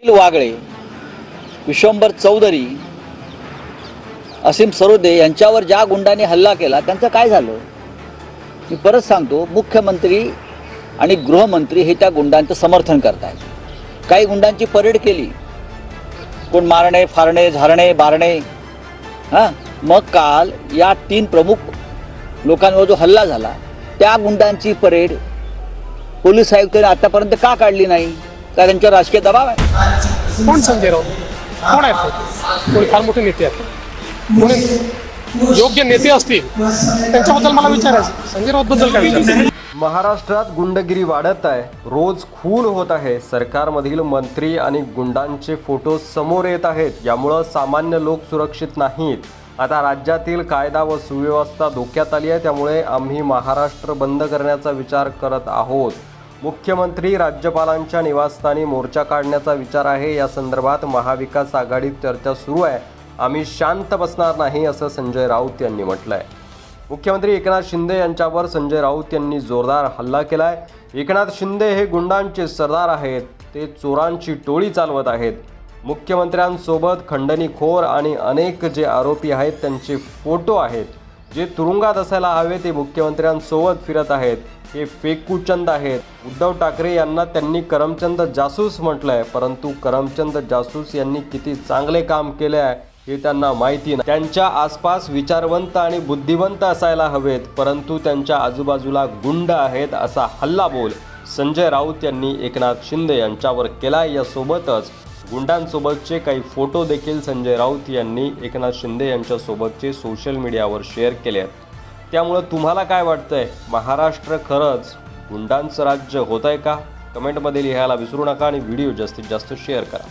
वागळे, विश्वंभर चौधरी, असीम सरोदे यांच्यावर ज्या गुंडांनी हल्ला केला त्यांचं काय झालं? मी परत सांगतो, मुख्यमंत्री आणि गृहमंत्री हे त्या गुंडांचं समर्थन करतायत। काही गुंडांची परेड केली, कोण मारणे, फारणे, झारणे, बारणे। मग काल या 3 प्रमुख लोकांवर जो हल्ला झाला त्या गुंडांची परेड पोलीस आयुक्तांनी आतापर्यंत का काढली नाही? का त्यांच्यावर राजकीय दबाव आहे? कोण संजय राऊत कोण आहेत? कोणी फार मोठे नेते आहेत, कोणी योग्य नेते असतील त्यांच्याबद्दल मला विचारायचं। संजय राऊत बद्दल काय विचारायचं? महाराष्ट्रात गुंडगिरी वाढत आहे, रोज खून होत आहे, सरकारमधील मंत्री आणि गुंडांचे फोटो समोर येत आहेत। यामुळे सामान्य लोक सुरक्षित नाहीत। आता राज्यातील कायदा व सुव्यवस्था धोक्यात आली आहे, त्यामुळे आम्ही महाराष्ट्र बंद करण्याचा विचार करत आहोत। मुख्यमंत्री राज्यपालांच्या निवासस्थानी मोर्चा काढण्याचा विचार आहे। या संदर्भात महाविकास आघाडीत चर्चा सुरू आहे। आम्ही शांत बसणार नाही असं संजय राऊत यांनी म्हटलंय। मुख्यमंत्री एकनाथ शिंदे यांच्यावर संजय राऊत यांनी जोरदार हल्ला केलाय। एकनाथ शिंदे हे गुंडांचे सरदार आहेत, ते चोरांची टोळी चालवत आहेत। मुख्यमंत्र्यांसोबत खंडणीखोर आणि अनेक जे आरोपी आहेत त्यांचे फोटो आहेत, जे तुरुंगात असायला हवे ते मुख्यमंत्र्यांसोबत फिरत आहेत, हे फेकूचंद आहेत। उद्धव ठाकरे यांना त्यांनी करमचंद जासूस म्हटलंय, परंतु करमचंद जासूस यांनी किती चांगले काम केले आहे हे त्यांना माहिती नाही। त्यांच्या आसपास विचारवंत आणि बुद्धिवंत असायला हवेत, परंतु त्यांच्या आजूबाजूला गुंड आहेत असा हल्लाबोल संजय राऊत यांनी एकनाथ शिंदे यांच्यावर केला। यासोबतच गुंडांसोबतचे काही फोटो देखील संजय राऊत यांनी एकनाथ शिंदे यांच्यासोबतचे सोशल मीडियावर शेअर केले आहेत। त्यामुळे तुम्हाला काय वाटतंय? महाराष्ट्र खरंच गुंडांचं राज्य होत आहे का? कमेंटमध्ये लिहायला विसरू नका आणि व्हिडिओ जास्तीत जास्त शेअर करा।